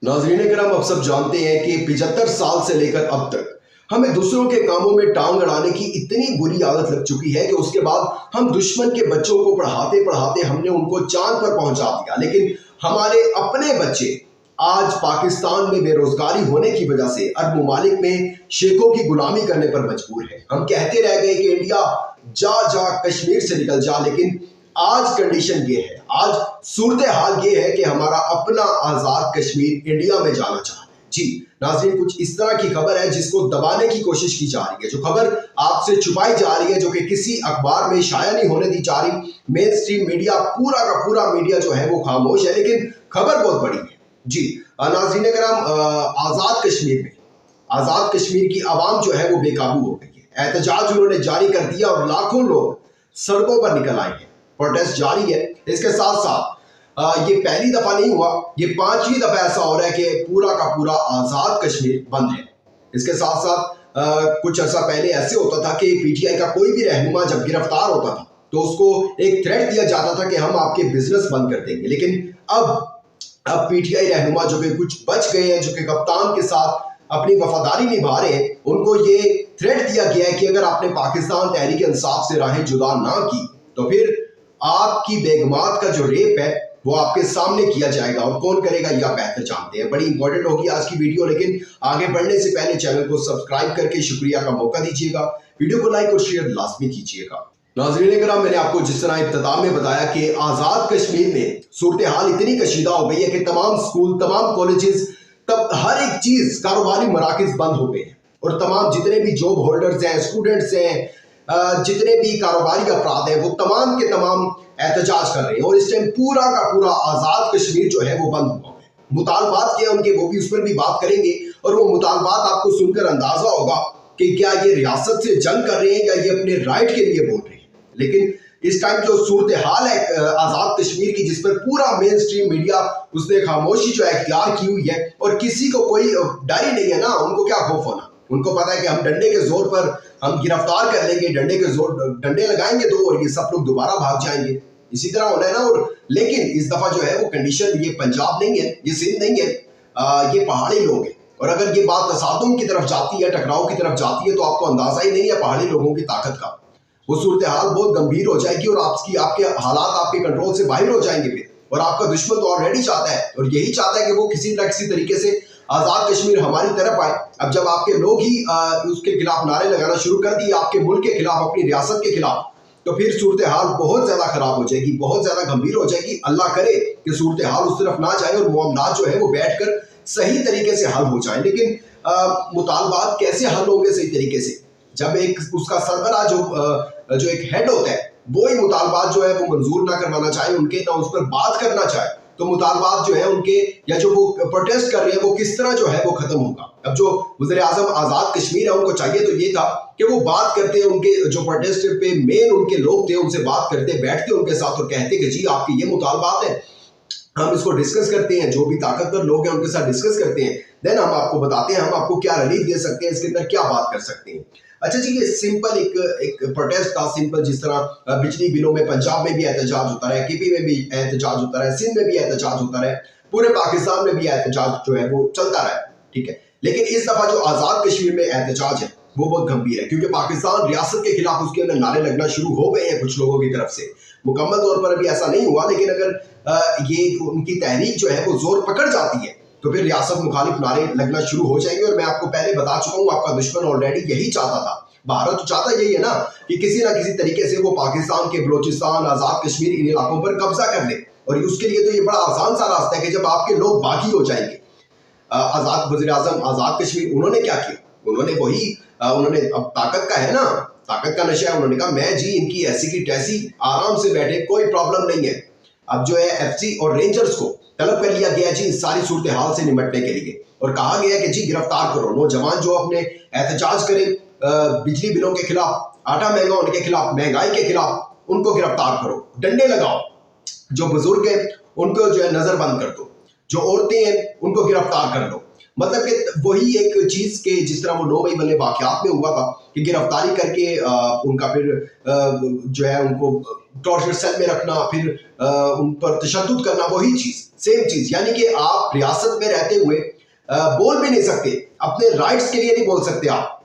नाज़रीन करम, अब सब जानते हैं कि 75 साल से लेकर अब तक हमें दूसरों के कामों में टांग अड़ाने की इतनी बुरी आदत लग चुकी है कि उसके बाद हम दुश्मन के बच्चों को पढ़ाते पढ़ाते हमने उनको चांद पर पहुंचा दिया। लेकिन हमारे अपने बच्चे आज पाकिस्तान में बेरोजगारी होने की वजह से अरब ममालिक में शेखों की गुलामी करने पर मजबूर है। हम कहते रह गए कि इंडिया जा जा कश्मीर से निकल जा, लेकिन आज कंडीशन ये है, आज सूरत हाल ये है कि हमारा अपना आजाद कश्मीर इंडिया में जाना चाह रहा है। जी नाज़रीन, कुछ इस तरह की खबर है जिसको दबाने की कोशिश की जा रही है, जो खबर आपसे छुपाई जा रही है, जो कि किसी अखबार में शाया नहीं होने दी जा रही। मेन स्ट्रीम मीडिया, पूरा का पूरा मीडिया जो है वो खामोश है, लेकिन खबर बहुत बड़ी है। जी नाज़रीन करम, आजाद कश्मीर की आवाम जो है वो बेकाबू हो गई है। एहतजाज उन्होंने जारी कर दिया और लाखों लोग सड़कों पर निकल आए हैं। प्रोटेस्ट जारी है। इसके साथ साथ ये पहली दफा नहीं हुआ, ये 5वीं दफा ऐसा हो रहा है कि पूरा का पूरा आजाद कश्मीर बंद है। इसके साथ साथ कुछ अर्सा पहले ऐसे होता था कि पीटीआई का कोई भी रहनुमा जब गिरफ्तार होता था तो उसको एक थ्रेट दिया जाता था कि हम आपके बिजनेस बंद कर देंगे। लेकिन अब पीटीआई रहनुमा जो कि कुछ बच गए हैं, जो कि कप्तान के साथ अपनी वफादारी निभा रहे हैं, उनको ये थ्रेट दिया गया है कि अगर आपने पाकिस्तान तहरीक इंसाफ से राहें जुदा ना की तो फिर आपकी बेगमात का जो रेप है वो आपके सामने किया जाएगा। और कौन करेगा ये आप बेहतर जानते हैं। बड़ी इंपॉर्टेंट होगी आज की वीडियो, लेकिन आगे बढ़ने से पहले चैनल को सब्सक्राइब करके शुक्रिया का मौका दीजिएगा। वीडियो को लाइक और शेयर लाजमी कीजिएगा। नाज़रीन करम, मैंने आपको जिस तरह इब्तिदा में बताया कि आजाद कश्मीर में सूरत हाल इतनी कशीदा हो गई है कि तमाम स्कूल, तमाम कॉलेजेस, तब हर एक चीज, कारोबारी मराकज बंद हो गए हैं और तमाम जितने भी जॉब होल्डर्स हैं, स्टूडेंट्स हैं, जितने भी कारोबारी अफराद हैं, वो तमाम के तमाम एहतजाज कर रहे हैं। और इस टाइम पूरा का पूरा आजाद कश्मीर जो है वो बंद हुआ है। मुतालबात क्या उनके, वो भी उस पर भी बात करेंगे। और वो मुतालबात आपको सुनकर अंदाजा होगा कि क्या ये रियासत से जंग कर रहे हैं या ये अपने राइट के लिए बोल रहे हैं। लेकिन इस टाइम जो सूरत हाल है आजाद कश्मीर की, जिस पर पूरा मेन स्ट्रीम मीडिया उसने खामोशी जो है इख्तियार की हुई है और किसी को कोई डर ही नहीं है ना, उनको क्या खौफ होना। उनको पता है कि हम डंडे के जोर पर हम गिरफ्तार कर लेंगे, डंडे लगाएंगे दो और ये सब लोग दोबारा भाग जाएंगे। इसी तरह होना है ना। और लेकिन इस दफा जो है वो कंडीशन, ये पंजाब नहीं है, ये सिंध नहीं है, ये पहाड़ी लोग हैं। और अगर ये बात तसादुम की तरफ जाती है, टकराव की तरफ जाती है, तो आपको अंदाजा ही नहीं है पहाड़ी लोगों की ताकत का। वो सूरत हाल बहुत गंभीर हो जाएगी और आपके हालात आपके कंट्रोल से बाहर हो जाएंगे फिर। और आपका दुश्मन तो ऑलरेडी चाहता है और यही चाहता है कि वो किसी न किसी तरीके से आजाद कश्मीर हमारी तरफ आए। अब जब आपके लोग ही उसके खिलाफ नारे लगाना शुरू कर दिए, आपके मुल्क के खिलाफ, अपनी रियासत के खिलाफ, तो फिर सूरत हाल बहुत ज्यादा खराब हो जाएगी, बहुत ज्यादा गंभीर हो जाएगी। अल्लाह करे कि सूरत हाल उस तरफ ना जाए और मामलात जो है वो बैठकर सही तरीके से हल हो जाए। लेकिन मुतालबात कैसे हल होंगे सही तरीके से, जब एक उसका सरबरा जो एक हेड होता है वो ही मुतालबात जो है वो मंजूर ना करवाना चाहे उनके, ना उस पर बात करना चाहे, तो मुतालबात जो है उनके या जो वो प्रोटेस्ट कर रहे हैं वो किस तरह जो है वो खत्म होगा। अब जो वज़ीर आज़म आजाद कश्मीर है उनको चाहिए तो ये था कि वो बात करते, उनके जो प्रोटेस्ट पे मेन उनके लोग थे उनसे बात करते, बैठते उनके साथ और कहते कि जी आपके ये मुतालबात है, हम इसको डिस्कस करते हैं, जो भी ताकतवर लोग हैं उनके साथ डिस्कस करते हैं, देन हम आपको बताते हैं हम आपको क्या रिलीफ दे सकते हैं, इसके अंदर क्या बात कर सकते हैं। अच्छा जी, ये सिंपल एक प्रोटेस्ट था, सिंपल। जिस तरह बिजली बिलों में पंजाब में भी एहतजाज होता रहा, केपी में भी एहतजाज होता रहा, सिंध में भी एहतजाज होता रहा, पूरे पाकिस्तान में भी एहतजाज जो है वो चलता रहा, ठीक है। लेकिन इस दफा जो आजाद कश्मीर में एहतजाज है वो बहुत गंभीर है, क्योंकि पाकिस्तान रियासत के खिलाफ उसके अंदर नारे लगना शुरू हो गए हैं कुछ लोगों की तरफ से। मुकम्मल तौर पर अभी ऐसा नहीं हुआ, लेकिन अगर ये उनकी तहरीक जो है वो जोर पकड़ जाती है तो फिर रियासत मुखालिफ नारे लगना शुरू हो जाएंगे। और मैं आपको पहले बता चुका हूँ, आपका दुश्मन ऑलरेडी यही चाहता था। भारत तो चाहता यही है ना कि किसी ना किसी तरीके से वो पाकिस्तान के बलोचिस्तान, आजाद कश्मीर, इन इलाकों पर कब्जा कर ले। और उसके लिए तो ये बड़ा आसान सा रास्ता है कि जब आपके लोग बागी हो जाएंगे। वज़ीर आज़म आजाद कश्मीर उन्होंने क्या किया, उन्होंने अब ताकत का है ना, ताकत का नशा है। उन्होंने कहा मैं जी इनकी ऐसी की तैसी आराम से बैठे, कोई प्रॉब्लम नहीं है। अब जो है एफसी और रेंजर्स को तलब कर लिया गया जी इस सारी सूरत हाल से निपटने के लिए, और कहा गया कि जी गिरफ्तार करो नौजवान जो अपने एहतजाज करें बिजली बिलों के खिलाफ, आटा महंगा होने के खिलाफ, महंगाई के खिलाफ, उनको गिरफ्तार करो, डंडे लगाओ, जो बुजुर्ग हैं उनको जो है नजरबंद कर दो, जो औरतें हैं उनको गिरफ्तार कर लो। मतलब कि वही एक चीज के जिस तरह वो 9 मई वाले वाकयात में हुआ था कि गिरफ्तारी करके उनका फिर जो है उनको टॉर्चर सेल में रखना, फिर उन पर तशद्दुद करना, वही चीज सेम चीज, यानी कि आप रियासत में रहते हुए बोल भी नहीं सकते, अपने राइट्स के लिए नहीं बोल सकते आप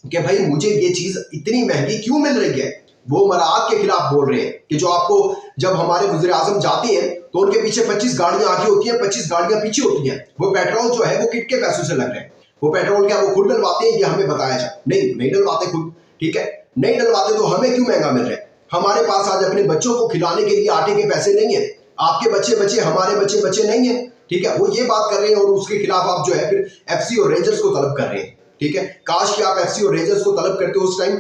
कि भाई मुझे ये चीज इतनी महंगी क्यों मिल रही है। वो मराहत के खिलाफ बोल रहे हैं कि जो आपको, जब हमारे वज़ीर आज़म जाते हैं तो उनके पीछे 25 गाड़ियां आगे होती हैं, 25 गाड़ियां पीछे होती हैं। वो पेट्रोल जो है वो किट के पैसों से लग रहे हैं। वो पेट्रोल क्या वो खुद डलवाते हैं, ये हमें बताया जाए? नहीं डलवाते खुद, ठीक है, नहीं डलवाते, तो हमें क्यों महंगा मिल रहा है? हमारे पास आज अपने बच्चों को खिलाने के लिए आटे के पैसे नहीं है, आपके बच्चे हमारे बच्चे नहीं है, ठीक है। वो ये बात कर रहे हैं और उसके खिलाफ आप जो है फिर एफसी और रेंजर्स को तलब कर रहे हैं, ठीक है। काश कि आप एफसी और रेंजर्स को तलब करते उस टाइम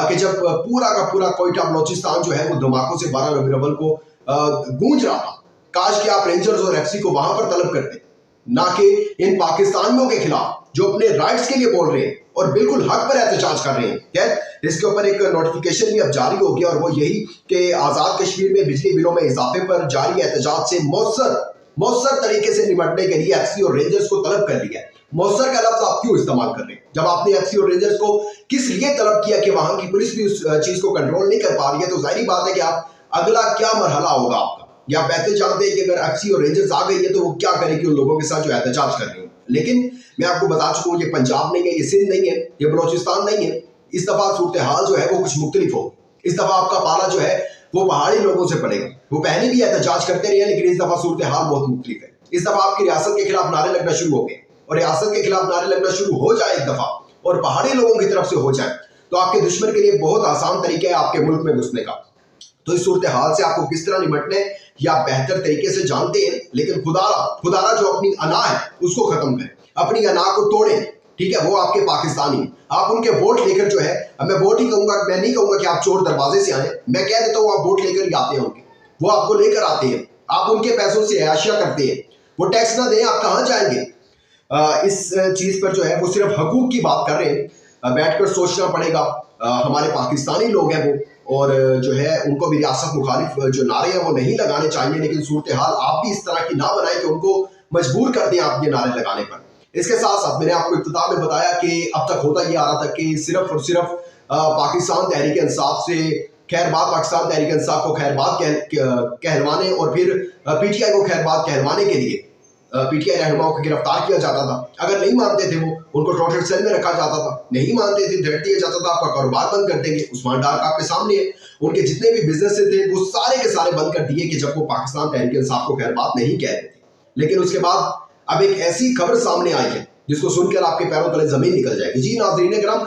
कि जब पूरा का पूरा कोयटा बलोचिस्तान जो है वो धमाकों से 12 रबीउल अव्वल को गूंज रहा था। काश कि आप रेंजर्स और एफसी को वहां पर तलब करते, ना कि इन पाकिस्तानियों के खिलाफ जो अपने राइट्स के लिए बोल रहे हैं और बिल्कुल हक पर एहतजाज कर रहे हैं। खैर, इसके ऊपर एक नोटिफिकेशन भी अब जारी हो गया और वो यही कि आजाद कश्मीर में बिजली बिलों में इजाफे पर जारी एहतजाज से मौसर तरीके से निपटने के लिए एफसी और रेंजर्स को तलब कर लिया है। मौसर का लफ्ज आप क्यों इस्तेमाल कर रहे हैं जब आपने एफसी और रेंजर्स को किस लिए तलब किया कि वहां की पुलिस भी उस चीज को कंट्रोल नहीं कर पा रही है? तो जाहिर बात है कि आप अगला क्या मरहला होगा आपका, या बेहतर जानते हैं कि अगर एफसी और रेंजर्स आ गई है तो वो क्या करेगी उन लोगों के साथ जो एहतजाज कर रहे हैं। लेकिन मैं आपको बता चुका हूँ, ये पंजाब नहीं है, ये सिंध नहीं है, ये बलोचिस्तान नहीं है। इस दफा सूरत हाल जो है वो कुछ मुख्तलिफ हो। इस दफा आपका पाला जो है वो पहाड़ी लोगों से पड़ेगा। वो पहले भी एहतजाज करते रहे, लेकिन इस दफा सूरत हाल बहुत मुख्तलिफ है। इस दफा आपकी रियासत के खिलाफ नारे लगना शुरू हो गए, और रियासत के खिलाफ नारे लगना शुरू हो जाए एक दफा और पहाड़ी लोगों की तरफ से हो जाए तो आपके दुश्मन के लिए बहुत आसान तरीका है आपके मुल्क में घुसने का। तो इस सूरत हाल से आपको किस तरह निपटने या बेहतर तरीके से जानते हैं, लेकिन खुदारा जो अपनी अना है उसको खत्म करें, अपनी अना को तोड़ें, ठीक है। वो आपके पाकिस्तानी, आप उनके वोट लेकर जो है, मैं वोट ही कहूंगा, मैं नहीं कहूंगा कि आप चोर दरवाजे से आए, मैं कह देता हूँ आप वोट लेकर ही आते हैं उनके, वो आपको लेकर आते हैं, आप उनके पैसों से अयाशिया करते हैं, वो टैक्स ना दें आप कहाँ जाएंगे? इस चीज पर जो है वो सिर्फ हकूक की बात कर रहे हैं, बैठकर सोचना पड़ेगा। हमारे पाकिस्तानी लोग हैं वो, और जो है उनको भी रियासत मुखालिफ जो नारे हैं वो नहीं लगाने चाहिए, लेकिन सूरत हाल आप भी इस तरह की ना बनाए कि उनको मजबूर कर दें आप ये नारे लगाने पर। इसके साथ साथ मैंने आपको इब्तिदा में बताया कि अब तक होता ये आ रहा था कि सिर्फ और सिर्फ पाकिस्तान तहरीक इंसाफ से खैरबाद, पाकिस्तान तहरीक इंसाफ को खैरबाद कहलवाने और फिर पीटीआई को खैरबाद कहलवाने के लिए पीटीआई रहनुमाओं को गिरफ्तार किया जाता था। अगर नहीं मानते थे वो, उनको टोटल सेल में रखा जाता था, नहीं मानते थे थ्रेट दिया जाता था आपका कारोबार बंद कर देंगे। उस्मान डार का आपके सामने है, उनके जितने भी बिजनेस थे वो सारे के सारे बंद कर दिए कि जब वो पाकिस्तान तहरीक इंसाफ को खैरबाद नहीं कहते थे। लेकिन उसके बाद अब एक ऐसी खबर सामने आई है जिसको सुनकर आपके पैरों तले जमीन निकल जाएगी। जी नाज़रीन किराम,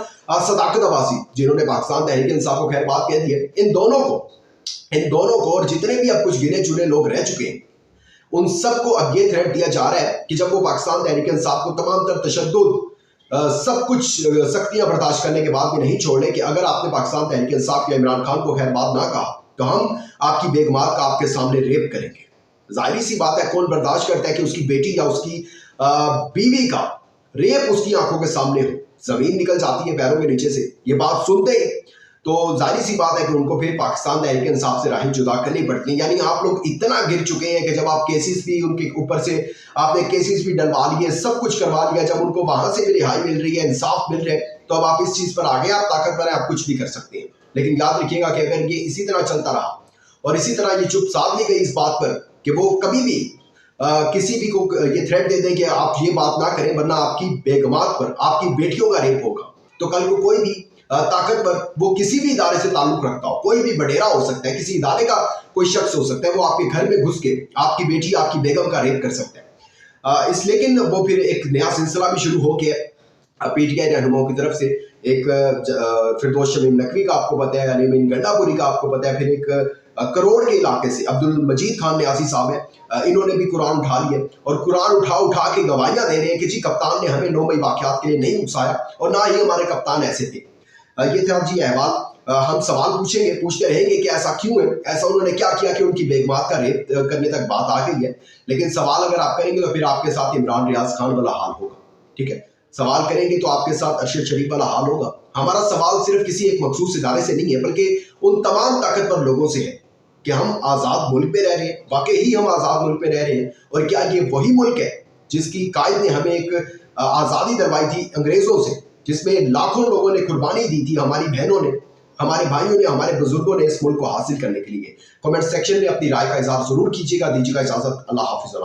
सदाकत अब्बासी जिन्होंने पाकिस्तान तहरीक इंसाफ को खैरबाद कह दिए, इन दोनों को और जितने भी अब कुछ गिने चुने लोग रह चुके हैं उन सबको अब ये थ्रेट दिया जा रहा है कि जब वो पाकिस्तान तहरीक इंसाफ को तमाम तर तशद्दुद सब कुछ सख्तियां बर्दाश्त करने के बाद भी नहीं छोड़ने कि अगर आपने पाकिस्तान तहरीक इंसाफ या इमरान खान को खैरबाद ना कहा तो हम आपकी बेगमात का आपके सामने रेप करेंगे। जाहिर सी बात है, कौन बर्दाश्त करता है कि उसकी बेटी या उसकी बीवी का रेप उसकी आंखों के सामने हो? जमीन निकल जाती है पैरों के नीचे से ये बात सुनते ही। तो जाहिर सी बात है कि उनको फिर पाकिस्तान तहरीक इंसाफ से राहें जुदा करनी पड़ती है। यानी आप लोग इतना गिर चुके हैं कि जब आप केसेस भी उनके ऊपर से आपने केसेस भी डलवा लिए, सब कुछ करवा लिया, जब उनको वहां से भी रिहाई मिल रही है, इंसाफ मिल रहा है, तो अब आप इस चीज पर आगे आप ताकतवर हैं, आप कुछ भी कर सकते हैं। लेकिन याद रखिएगा कि अगर ये इसी तरह चलता रहा और इसी तरह ये चुप साध ली गई इस बात पर कि वो कभी भी किसी भी को ये थ्रेट दे दें कि आप ये बात ना करें वरना आपकी बेगमात पर, आपकी बेटियों का रेप होगा, तो कल को कोई भी ताकतवर, वो किसी भी इदारे से ताल्लुक रखता हो, कोई भी बडेरा हो सकता है, किसी इदारे का कोई शख्स हो सकता है, वो आपके घर में घुस के आपकी बेटी, आपकी बेगम का रेप कर सकता है। लेकिन वो फिर एक नया सिलसिला भी शुरू हो गया पीटीआई रहनुमाओं की तरफ से। एक फिरदौस शमीम नकवी का आपको पता है, अलीमीन गंडापुरी का आपको पता है, फिर एक करोड़ के इलाके से अब्दुल मजीद खान न्यासी साहब है, इन्होंने भी कुरान उठा लिया और कुरान उठा के गवाहियां दे रहे हैं कि जी कप्तान ने हमें 9 मई वाक़यात के लिए नहीं उकसाया और ना ही हमारे कप्तान ऐसे थे। ये थे जी अहवाल। हम सवाल पूछते रहेंगे कि ऐसा क्यों है, ऐसा उन्होंने क्या किया कि उनकी बेगमात का रेप करने तक बात आ गई है। लेकिन सवाल अगर आप करेंगे तो फिर आपके साथ इमरान रियाज खान वाला हाल होगा, ठीक है। सवाल करेंगे तो आपके साथ अरशद शरीफ वाला हाल होगा। हमारा सवाल सिर्फ किसी एक मखसूस इदारे से नहीं है, बल्कि उन तमाम ताकतवर लोगों से है कि हम आज़ाद मुल्क पे रह रहे हैं, वाकई ही हम आज़ाद मुल्क पे रह रहे हैं, और क्या ये वही मुल्क है जिसकी कायद ने हमें एक आज़ादी दिलवाई थी अंग्रेज़ों से, जिसमें लाखों लोगों ने कुर्बानी दी थी, हमारी बहनों ने, हमारे भाइयों ने, हमारे बुजुर्गों ने इस मुल्क को हासिल करने के लिए। कमेंट सेक्शन में अपनी राय का इज़हार जरूर कीजिएगा। दीजिएगा इजाज़त, अल्लाह हाफिज़।